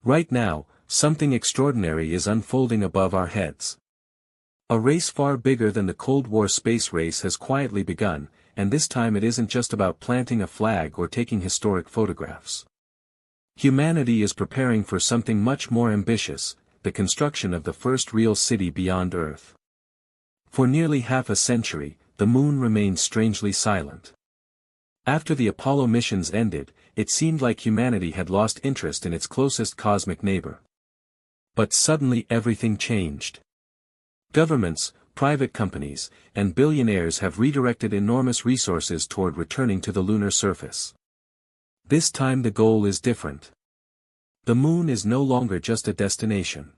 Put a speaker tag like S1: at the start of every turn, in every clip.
S1: Right now, something extraordinary is unfolding above our heads. A race far bigger than the Cold War space race has quietly begun, and this time it isn't just about planting a flag or taking historic photographs. Humanity is preparing for something much more ambitious, the construction of the first real city beyond Earth. For nearly half a century, the moon remained strangely silent. After the Apollo missions ended, it seemed like humanity had lost interest in its closest cosmic neighbor. But suddenly everything changed. Governments, private companies, and billionaires have redirected enormous resources toward returning to the lunar surface. This time the goal is different. The moon is no longer just a destination.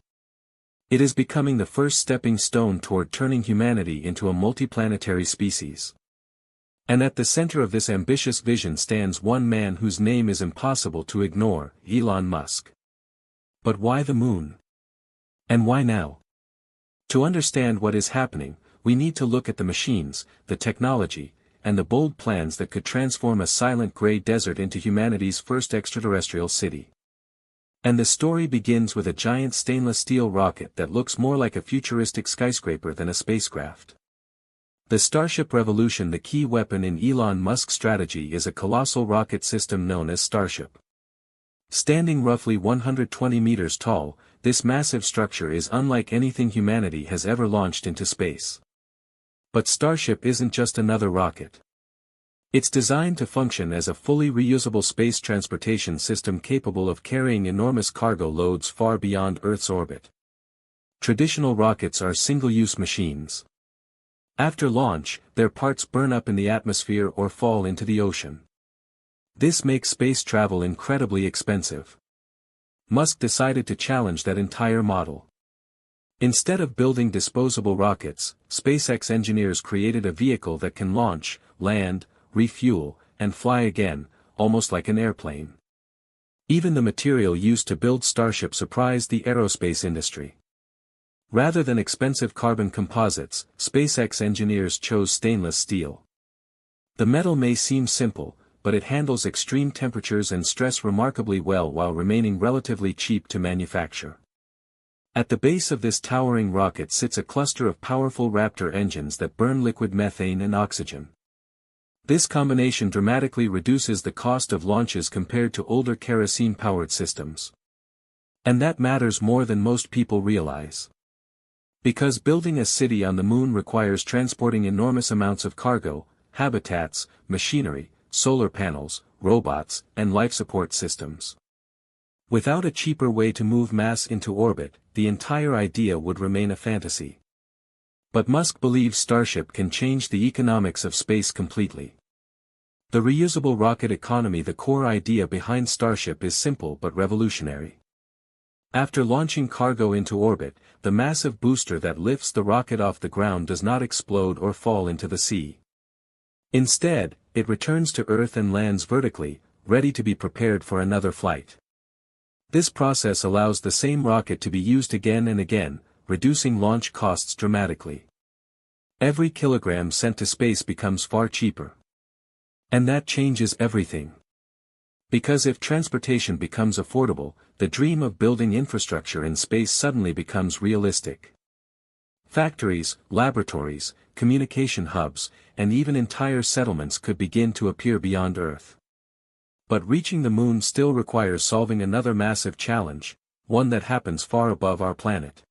S1: It is becoming the first stepping stone toward turning humanity into a multiplanetary species. And at the center of this ambitious vision stands one man whose name is impossible to ignore, Elon Musk. But why the moon? And why now? To understand what is happening, we need to look at the machines, the technology, and the bold plans that could transform a silent gray desert into humanity's first extraterrestrial city. And the story begins with a giant stainless steel rocket that looks more like a futuristic skyscraper than a spacecraft. The Starship revolution. The key weapon in Elon Musk's strategy is a colossal rocket system known as Starship. Standing roughly 120 meters tall, this massive structure is unlike anything humanity has ever launched into space. But Starship isn't just another rocket. It's designed to function as a fully reusable space transportation system capable of carrying enormous cargo loads far beyond Earth's orbit. Traditional rockets are single-use machines. After launch, their parts burn up in the atmosphere or fall into the ocean. This makes space travel incredibly expensive. Musk decided to challenge that entire model. Instead of building disposable rockets, SpaceX engineers created a vehicle that can launch, land, refuel, and fly again, almost like an airplane. Even the material used to build Starship surprised the aerospace industry. Rather than expensive carbon composites, SpaceX engineers chose stainless steel. The metal may seem simple, but it handles extreme temperatures and stress remarkably well while remaining relatively cheap to manufacture. At the base of this towering rocket sits a cluster of powerful Raptor engines that burn liquid methane and oxygen. This combination dramatically reduces the cost of launches compared to older kerosene-powered systems. And that matters more than most people realize. Because building a city on the moon requires transporting enormous amounts of cargo, habitats, machinery, solar panels, robots, and life support systems. Without a cheaper way to move mass into orbit, the entire idea would remain a fantasy. But Musk believes Starship can change the economics of space completely. The reusable rocket economy. The core idea behind Starship is simple but revolutionary. After launching cargo into orbit, the massive booster that lifts the rocket off the ground does not explode or fall into the sea. Instead, it returns to Earth and lands vertically, ready to be prepared for another flight. This process allows the same rocket to be used again and again, reducing launch costs dramatically. Every kilogram sent to space becomes far cheaper. And that changes everything. Because if transportation becomes affordable, the dream of building infrastructure in space suddenly becomes realistic. Factories, laboratories, communication hubs, and even entire settlements could begin to appear beyond Earth. But reaching the moon still requires solving another massive challenge, one that happens far above our planet.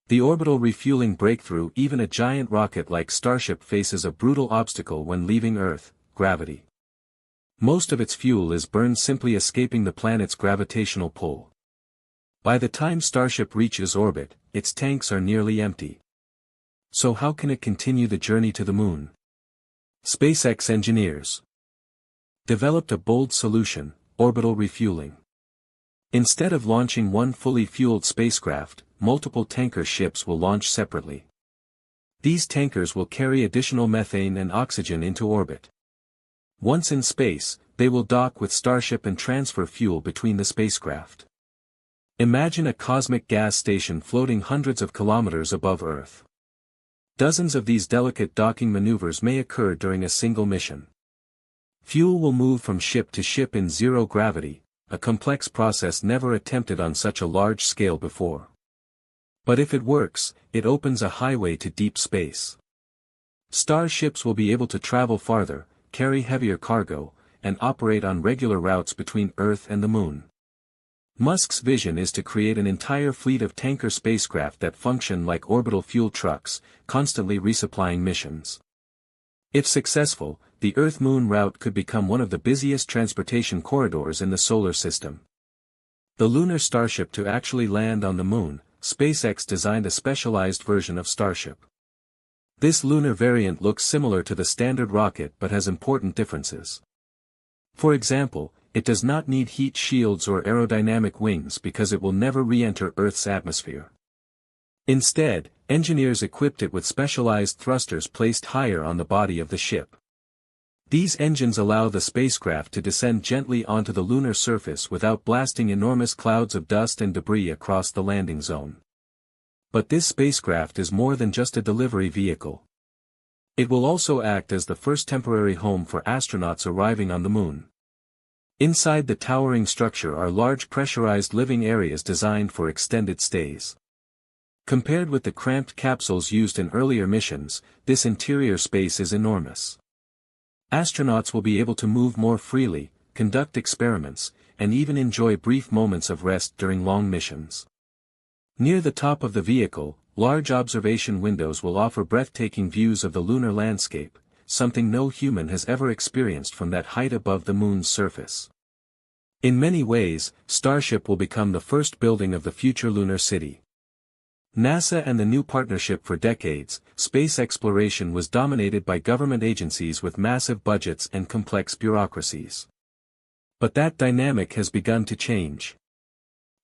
S1: The orbital refueling breakthrough. Even a giant rocket like Starship faces a brutal obstacle when leaving Earth: gravity. Most of its fuel is burned simply escaping the planet's gravitational pull. By the time Starship reaches orbit, its tanks are nearly empty. So how can it continue the journey to the moon? SpaceX engineers developed a bold solution: orbital refueling. Instead of launching one fully fueled spacecraft, multiple tanker ships will launch separately. These tankers will carry additional methane and oxygen into orbit. Once in space, they will dock with Starship and transfer fuel between the spacecraft. Imagine a cosmic gas station floating hundreds of kilometers above Earth. Dozens of these delicate docking maneuvers may occur during a single mission. Fuel will move from ship to ship in zero gravity, a complex process never attempted on such a large scale before. But if it works, it opens a highway to deep space. Starships will be able to travel farther, carry heavier cargo, and operate on regular routes between Earth and the Moon. Musk's vision is to create an entire fleet of tanker spacecraft that function like orbital fuel trucks, constantly resupplying missions. If successful, the Earth-Moon route could become one of the busiest transportation corridors in the solar system. The lunar Starship to actually land on the Moon, SpaceX designed a specialized version of Starship. This lunar variant looks similar to the standard rocket but has important differences. For example, it does not need heat shields or aerodynamic wings because it will never re-enter Earth's atmosphere. Instead, engineers equipped it with specialized thrusters placed higher on the body of the ship. These engines allow the spacecraft to descend gently onto the lunar surface without blasting enormous clouds of dust and debris across the landing zone. But this spacecraft is more than just a delivery vehicle. It will also act as the first temporary home for astronauts arriving on the Moon. Inside the towering structure are large pressurized living areas designed for extended stays. Compared with the cramped capsules used in earlier missions, this interior space is enormous. Astronauts will be able to move more freely, conduct experiments, and even enjoy brief moments of rest during long missions. Near the top of the vehicle, large observation windows will offer breathtaking views of the lunar landscape, something no human has ever experienced from that height above the Moon's surface. In many ways, Starship will become the first building of the future lunar city. NASA and the new partnership for decades, space exploration was dominated by government agencies with massive budgets and complex bureaucracies. But that dynamic has begun to change.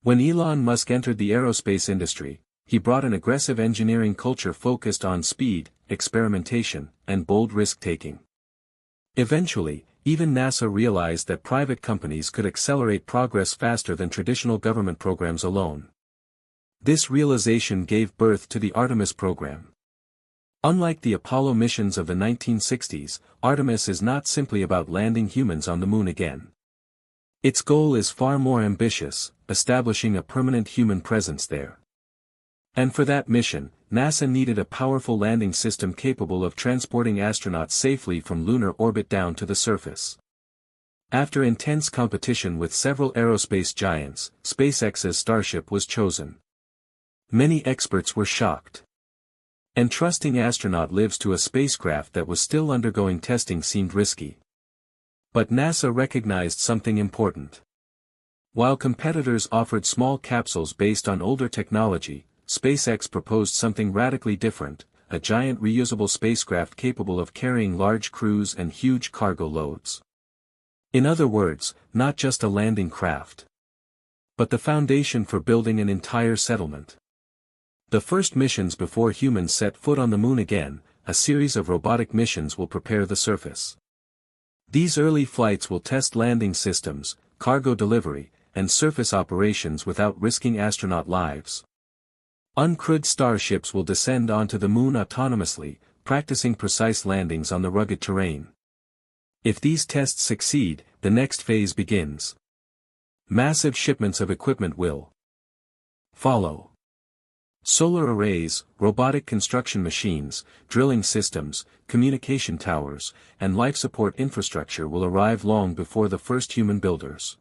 S1: When Elon Musk entered the aerospace industry, he brought an aggressive engineering culture focused on speed, experimentation, and bold risk-taking. Eventually, even NASA realized that private companies could accelerate progress faster than traditional government programs alone. This realization gave birth to the Artemis program. Unlike the Apollo missions of the 1960s, Artemis is not simply about landing humans on the Moon again. Its goal is far more ambitious, establishing a permanent human presence there. And for that mission, NASA needed a powerful landing system capable of transporting astronauts safely from lunar orbit down to the surface. After intense competition with several aerospace giants, SpaceX's Starship was chosen. Many experts were shocked. Entrusting astronaut lives to a spacecraft that was still undergoing testing seemed risky. But NASA recognized something important. While competitors offered small capsules based on older technology, SpaceX proposed something radically different, a giant reusable spacecraft capable of carrying large crews and huge cargo loads. In other words, not just a landing craft, but the foundation for building an entire settlement. The first missions before humans set foot on the Moon again, a series of robotic missions will prepare the surface. These early flights will test landing systems, cargo delivery, and surface operations without risking astronaut lives. Uncrewed starships will descend onto the Moon autonomously, practicing precise landings on the rugged terrain. If these tests succeed, the next phase begins. Massive shipments of equipment will follow. Solar arrays, robotic construction machines, drilling systems, communication towers, and life support infrastructure will arrive long before the first human builders.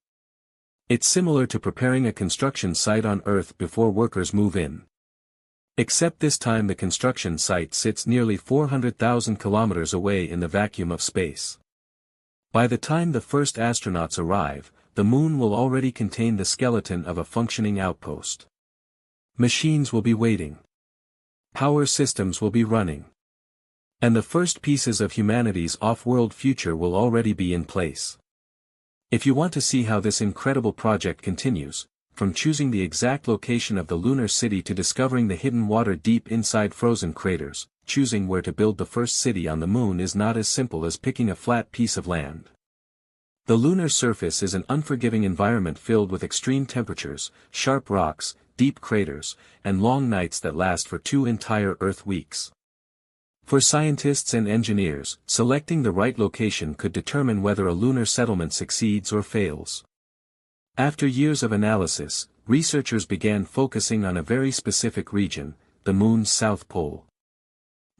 S1: It's similar to preparing a construction site on Earth before workers move in. Except this time the construction site sits nearly 400,000 kilometers away in the vacuum of space. By the time the first astronauts arrive, the Moon will already contain the skeleton of a functioning outpost. Machines will be waiting. Power systems will be running. And the first pieces of humanity's off-world future will already be in place. If you want to see how this incredible project continues, from choosing the exact location of the lunar city to discovering the hidden water deep inside frozen craters, choosing where to build the first city on the Moon is not as simple as picking a flat piece of land. The lunar surface is an unforgiving environment filled with extreme temperatures, sharp rocks, deep craters, and long nights that last for 2 entire Earth weeks. For scientists and engineers, selecting the right location could determine whether a lunar settlement succeeds or fails. After years of analysis, researchers began focusing on a very specific region, the Moon's South Pole.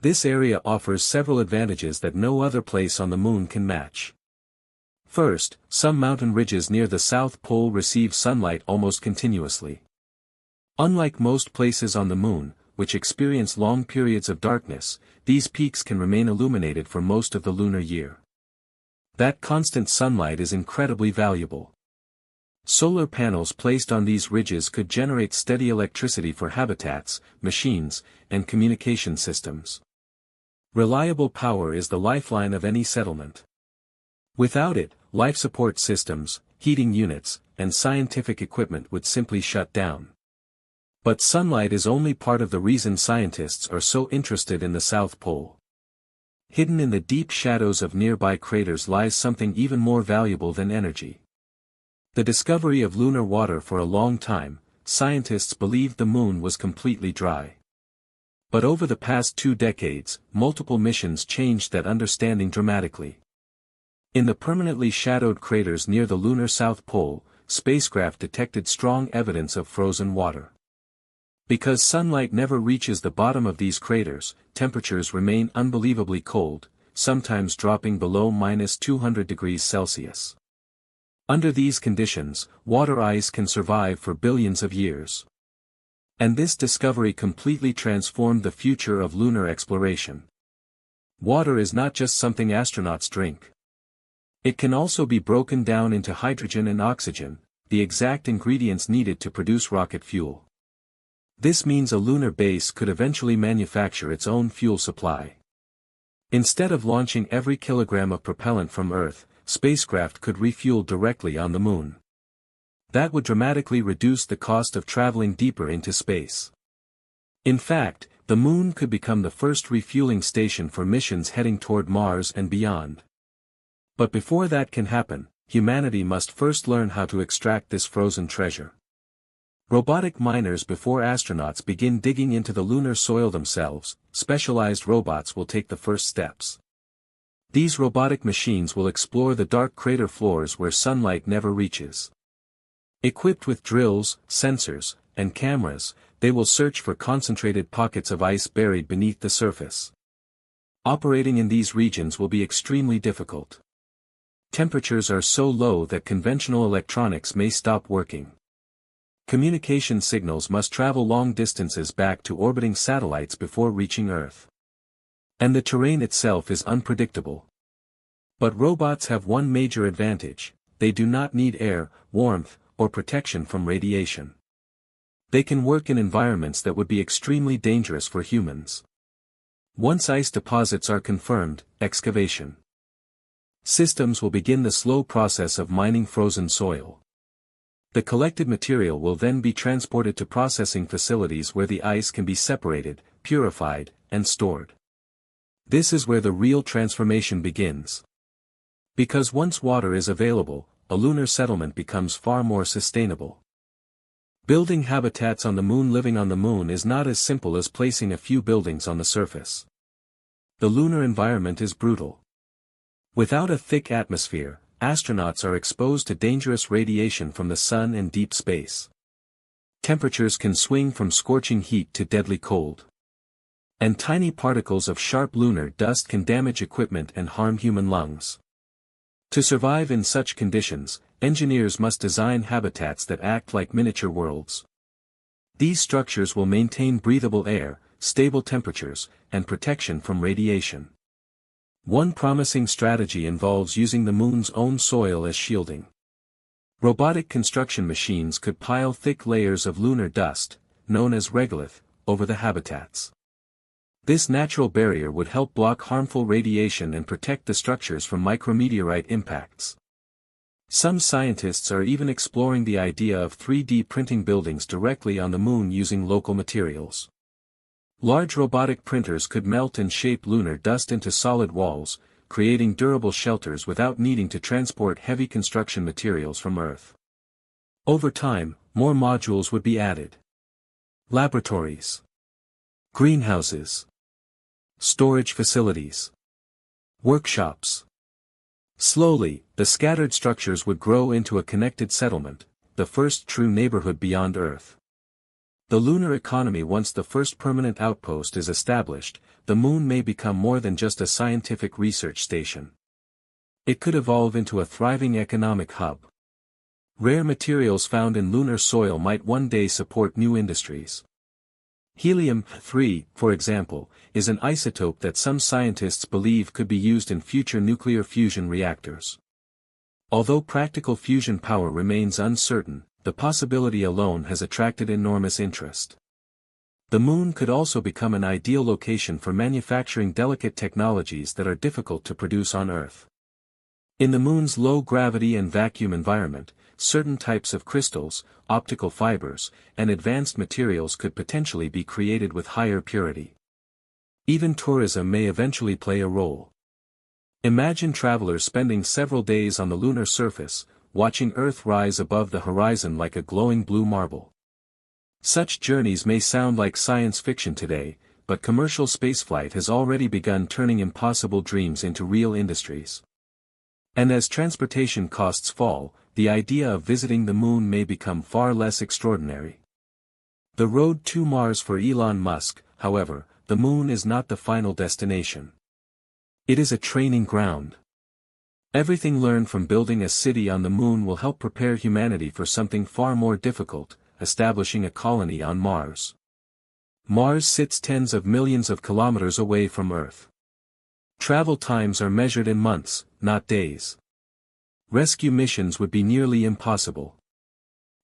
S1: This area offers several advantages that no other place on the Moon can match. First, some mountain ridges near the South Pole receive sunlight almost continuously. Unlike most places on the Moon, which experience long periods of darkness, these peaks can remain illuminated for most of the lunar year. That constant sunlight is incredibly valuable. Solar panels placed on these ridges could generate steady electricity for habitats, machines, and communication systems. Reliable power is the lifeline of any settlement. Without it, life support systems, heating units, and scientific equipment would simply shut down. But sunlight is only part of the reason scientists are so interested in the South Pole. Hidden in the deep shadows of nearby craters lies something even more valuable than energy. The discovery of lunar water. For a long time, scientists believed the Moon was completely dry. But over the past 2 decades, multiple missions changed that understanding dramatically. In the permanently shadowed craters near the lunar South Pole, spacecraft detected strong evidence of frozen water. Because sunlight never reaches the bottom of these craters, temperatures remain unbelievably cold, sometimes dropping below -200 degrees Celsius. Under these conditions, water ice can survive for billions of years. And this discovery completely transformed the future of lunar exploration. Water is not just something astronauts drink. It can also be broken down into hydrogen and oxygen, the exact ingredients needed to produce rocket fuel. This means a lunar base could eventually manufacture its own fuel supply. Instead of launching every kilogram of propellant from Earth, spacecraft could refuel directly on the Moon. That would dramatically reduce the cost of traveling deeper into space. In fact, the Moon could become the first refueling station for missions heading toward Mars and beyond. But before that can happen, humanity must first learn how to extract this frozen treasure. Robotic miners. Before astronauts begin digging into the lunar soil themselves, specialized robots will take the first steps. These robotic machines will explore the dark crater floors where sunlight never reaches. Equipped with drills, sensors, and cameras, they will search for concentrated pockets of ice buried beneath the surface. Operating in these regions will be extremely difficult. Temperatures are so low that conventional electronics may stop working. Communication signals must travel long distances back to orbiting satellites before reaching Earth. And the terrain itself is unpredictable. But robots have one major advantage: they do not need air, warmth, or protection from radiation. They can work in environments that would be extremely dangerous for humans. Once ice deposits are confirmed, excavation systems will begin the slow process of mining frozen soil. The collected material will then be transported to processing facilities where the ice can be separated, purified, and stored. This is where the real transformation begins. Because once water is available, a lunar settlement becomes far more sustainable. Building habitats on the Moon. Living on the Moon is not as simple as placing a few buildings on the surface. The lunar environment is brutal. Without a thick atmosphere, astronauts are exposed to dangerous radiation from the sun and deep space. Temperatures can swing from scorching heat to deadly cold. And tiny particles of sharp lunar dust can damage equipment and harm human lungs. To survive in such conditions, engineers must design habitats that act like miniature worlds. These structures will maintain breathable air, stable temperatures, and protection from radiation. One promising strategy involves using the Moon's own soil as shielding. Robotic construction machines could pile thick layers of lunar dust, known as regolith, over the habitats. This natural barrier would help block harmful radiation and protect the structures from micrometeorite impacts. Some scientists are even exploring the idea of 3D printing buildings directly on the Moon using local materials. Large robotic printers could melt and shape lunar dust into solid walls, creating durable shelters without needing to transport heavy construction materials from Earth. Over time, more modules would be added. Laboratories, greenhouses, storage facilities, workshops. Slowly, the scattered structures would grow into a connected settlement, the first true neighborhood beyond Earth. The lunar economy. Once the first permanent outpost is established, the moon may become more than just a scientific research station. It could evolve into a thriving economic hub. Rare materials found in lunar soil might one day support new industries. Helium-3, for example, is an isotope that some scientists believe could be used in future nuclear fusion reactors. Although practical fusion power remains uncertain, the possibility alone has attracted enormous interest. The moon could also become an ideal location for manufacturing delicate technologies that are difficult to produce on Earth. In the moon's low gravity and vacuum environment, certain types of crystals, optical fibers, and advanced materials could potentially be created with higher purity. Even tourism may eventually play a role. Imagine travelers spending several days on the lunar surface, watching Earth rise above the horizon like a glowing blue marble. Such journeys may sound like science fiction today, but commercial spaceflight has already begun turning impossible dreams into real industries. And as transportation costs fall, the idea of visiting the moon may become far less extraordinary. The road to Mars. For Elon Musk, however, the moon is not the final destination. It is a training ground. Everything learned from building a city on the moon will help prepare humanity for something far more difficult, establishing a colony on Mars. Mars sits tens of millions of kilometers away from Earth. Travel times are measured in months, not days. Rescue missions would be nearly impossible.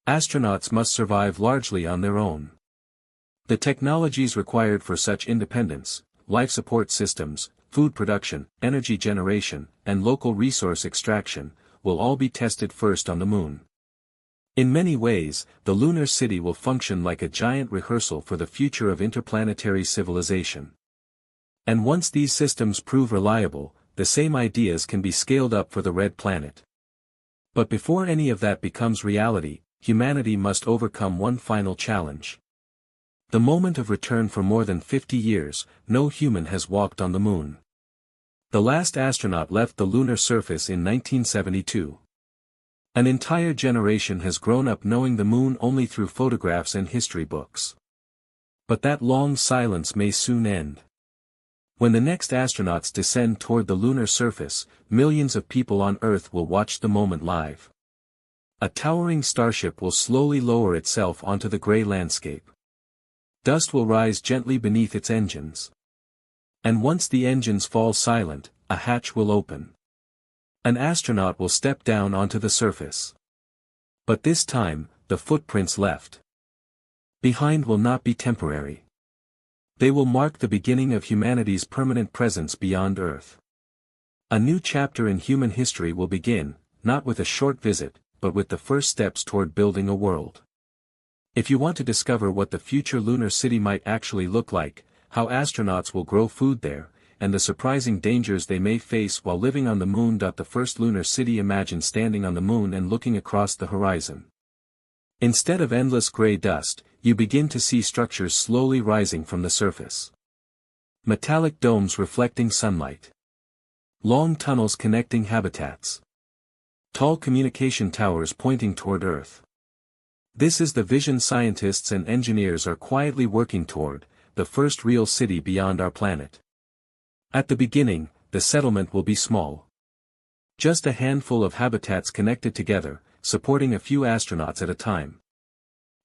S1: Astronauts must survive largely on their own. The technologies required for such independence, life support systems, food production, energy generation, and local resource extraction, will all be tested first on the moon. In many ways, the lunar city will function like a giant rehearsal for the future of interplanetary civilization. And once these systems prove reliable, the same ideas can be scaled up for the red planet. But before any of that becomes reality, humanity must overcome one final challenge. The moment of return. For more than 50 years, no human has walked on the moon. The last astronaut left the lunar surface in 1972. An entire generation has grown up knowing the moon only through photographs and history books. But that long silence may soon end. When the next astronauts descend toward the lunar surface, millions of people on Earth will watch the moment live. A towering starship will slowly lower itself onto the gray landscape. Dust will rise gently beneath its engines. And once the engines fall silent, a hatch will open. An astronaut will step down onto the surface. But this time, the footprints left behind will not be temporary. They will mark the beginning of humanity's permanent presence beyond Earth. A new chapter in human history will begin, not with a short visit, but with the first steps toward building a world. If you want to discover what the future lunar city might actually look like, how astronauts will grow food there, and the surprising dangers they may face while living on the moon. The first lunar city. Imagine standing on the moon and looking across the horizon. Instead of endless gray dust, you begin to see structures slowly rising from the surface. Metallic domes reflecting sunlight. Long tunnels connecting habitats. Tall communication towers pointing toward Earth. This is the vision scientists and engineers are quietly working toward, the first real city beyond our planet. At the beginning, the settlement will be small. Just a handful of habitats connected together, supporting a few astronauts at a time.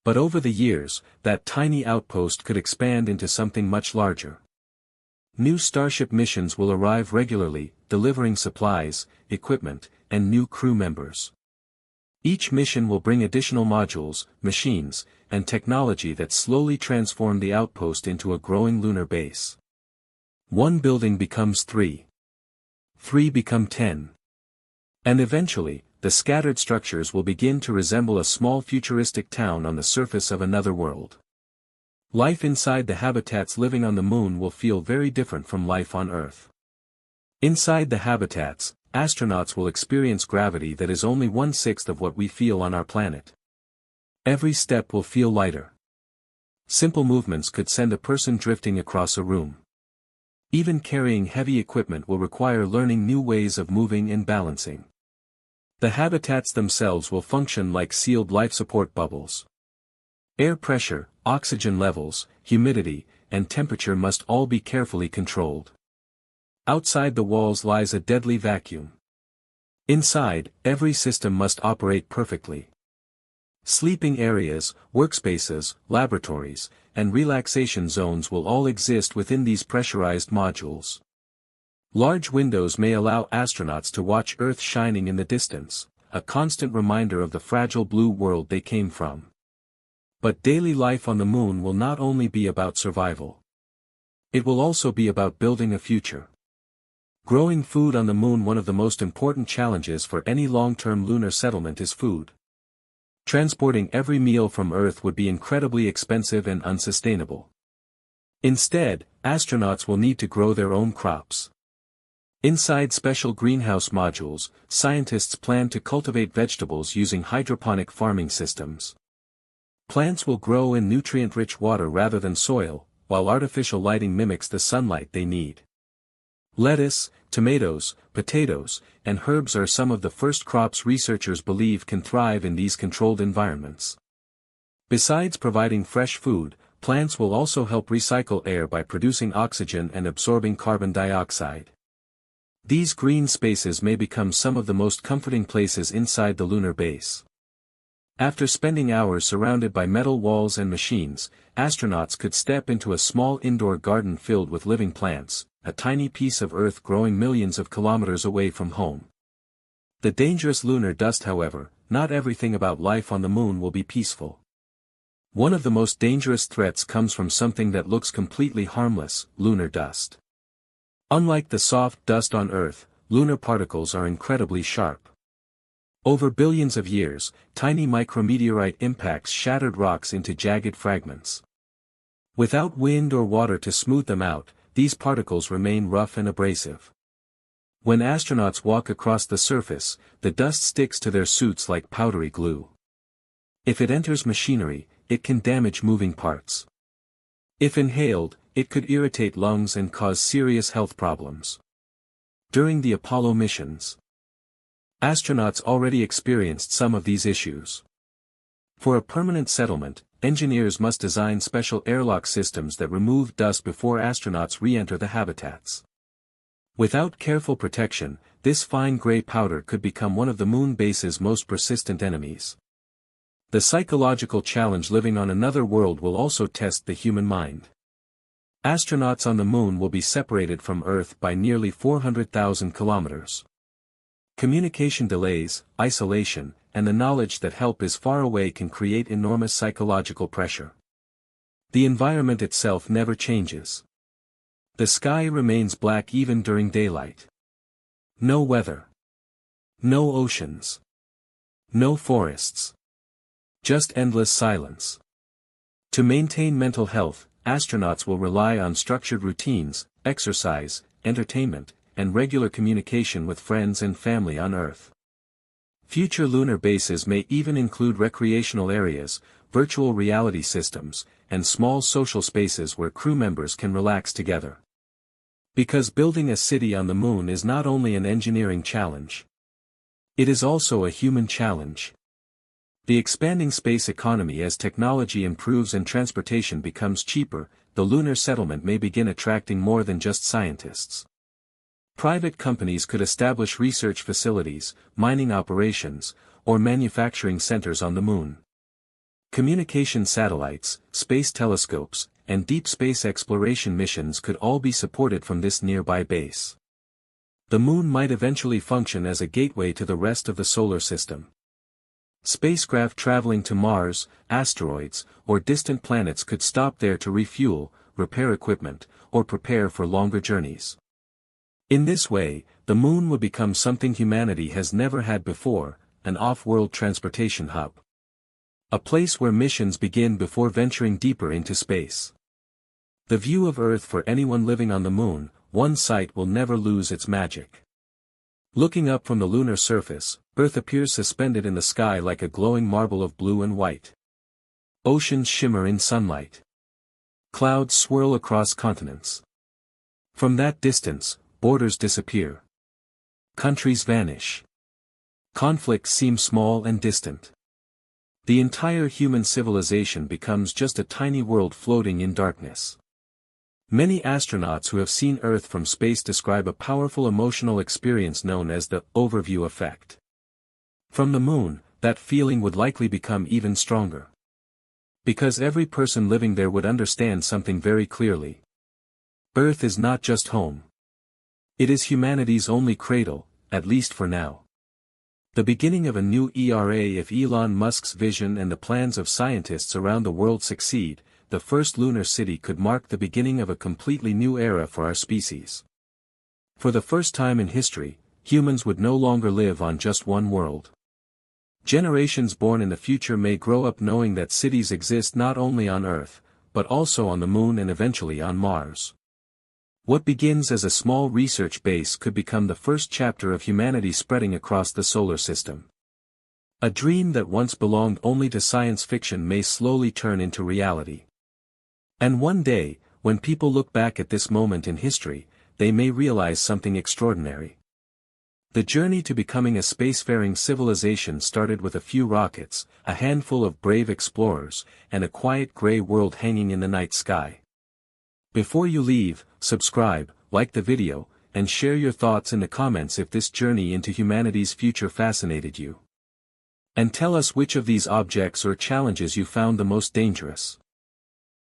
S1: But over the years, that tiny outpost could expand into something much larger. New Starship missions will arrive regularly, delivering supplies, equipment, and new crew members. Each mission will bring additional modules, machines, and technology that slowly transform the outpost into a growing lunar base. One building becomes 3. 3 become 10. And eventually, the scattered structures will begin to resemble a small futuristic town on the surface of another world. Life inside the habitats. Living on the moon will feel very different from life on Earth. Inside the habitats, astronauts will experience gravity that is only 1/6 of what we feel on our planet. Every step will feel lighter. Simple movements could send a person drifting across a room. Even carrying heavy equipment will require learning new ways of moving and balancing. The habitats themselves will function like sealed life support bubbles. Air pressure, oxygen levels, humidity, and temperature must all be carefully controlled. Outside the walls lies a deadly vacuum. Inside, every system must operate perfectly. Sleeping areas, workspaces, laboratories, and relaxation zones will all exist within these pressurized modules. Large windows may allow astronauts to watch Earth shining in the distance, a constant reminder of the fragile blue world they came from. But daily life on the Moon will not only be about survival. It will also be about building a future. Growing food on the Moon. One of the most important challenges for any long-term lunar settlement is food. Transporting every meal from Earth would be incredibly expensive and unsustainable. Instead, astronauts will need to grow their own crops. Inside special greenhouse modules, scientists plan to cultivate vegetables using hydroponic farming systems. Plants will grow in nutrient-rich water rather than soil, while artificial lighting mimics the sunlight they need. Lettuce, tomatoes, potatoes, and herbs are some of the first crops researchers believe can thrive in these controlled environments. Besides providing fresh food, plants will also help recycle air by producing oxygen and absorbing carbon dioxide. These green spaces may become some of the most comforting places inside the lunar base. After spending hours surrounded by metal walls and machines, astronauts could step into a small indoor garden filled with living plants, a tiny piece of Earth growing millions of kilometers away from home. The dangerous lunar dust. However, not everything about life on the Moon will be peaceful. One of the most dangerous threats comes from something that looks completely harmless: lunar dust. Unlike the soft dust on Earth, lunar particles are incredibly sharp. Over billions of years, tiny micrometeorite impacts shattered rocks into jagged fragments. Without wind or water to smooth them out, these particles remain rough and abrasive. When astronauts walk across the surface, the dust sticks to their suits like powdery glue. If it enters machinery, it can damage moving parts. If inhaled, it could irritate lungs and cause serious health problems. During the Apollo missions, astronauts already experienced some of these issues. For a permanent settlement, engineers must design special airlock systems that remove dust before astronauts re-enter the habitats. Without careful protection, this fine gray powder could become one of the Moon base's most persistent enemies. The psychological challenge living on another world will also test the human mind. Astronauts on the Moon will be separated from Earth by nearly 400,000 kilometers. Communication delays, isolation, and the knowledge that help is far away can create enormous psychological pressure. The environment itself never changes. The sky remains black even during daylight. No weather. No oceans. No forests. Just endless silence. To maintain mental health, astronauts will rely on structured routines, exercise, entertainment, and regular communication with friends and family on Earth. Future lunar bases may even include recreational areas, virtual reality systems, and small social spaces where crew members can relax together. Because building a city on the Moon is not only an engineering challenge. It is also a human challenge. The expanding space economy. As technology improves and transportation becomes cheaper, the lunar settlement may begin attracting more than just scientists. Private companies could establish research facilities, mining operations, or manufacturing centers on the Moon. Communication satellites, space telescopes, and deep space exploration missions could all be supported from this nearby base. The Moon might eventually function as a gateway to the rest of the solar system. Spacecraft traveling to Mars, asteroids, or distant planets could stop there to refuel, repair equipment, or prepare for longer journeys. In this way, the Moon would become something humanity has never had before: an off-world transportation hub. A place where missions begin before venturing deeper into space. The view of Earth. For anyone living on the Moon, one sight will never lose its magic. Looking up from the lunar surface, Earth appears suspended in the sky like a glowing marble of blue and white. Oceans shimmer in sunlight. Clouds swirl across continents. From that distance, borders disappear. Countries vanish. Conflicts seem small and distant. The entire human civilization becomes just a tiny world floating in darkness. Many astronauts who have seen Earth from space describe a powerful emotional experience known as the overview effect. From the moon, that feeling would likely become even stronger. Because every person living there would understand something very clearly. Earth is not just home. It is humanity's only cradle, at least for now. The beginning of a new era. If Elon Musk's vision and the plans of scientists around the world succeed, the first lunar city could mark the beginning of a completely new era for our species. For the first time in history, humans would no longer live on just one world. Generations born in the future may grow up knowing that cities exist not only on Earth, but also on the Moon and eventually on Mars. What begins as a small research base could become the first chapter of humanity spreading across the solar system. A dream that once belonged only to science fiction may slowly turn into reality. And one day, when people look back at this moment in history, they may realize something extraordinary. The journey to becoming a spacefaring civilization started with a few rockets, a handful of brave explorers, and a quiet gray world hanging in the night sky. Before you leave, subscribe, like the video, and share your thoughts in the comments if this journey into humanity's future fascinated you. And tell us which of these objects or challenges you found the most dangerous.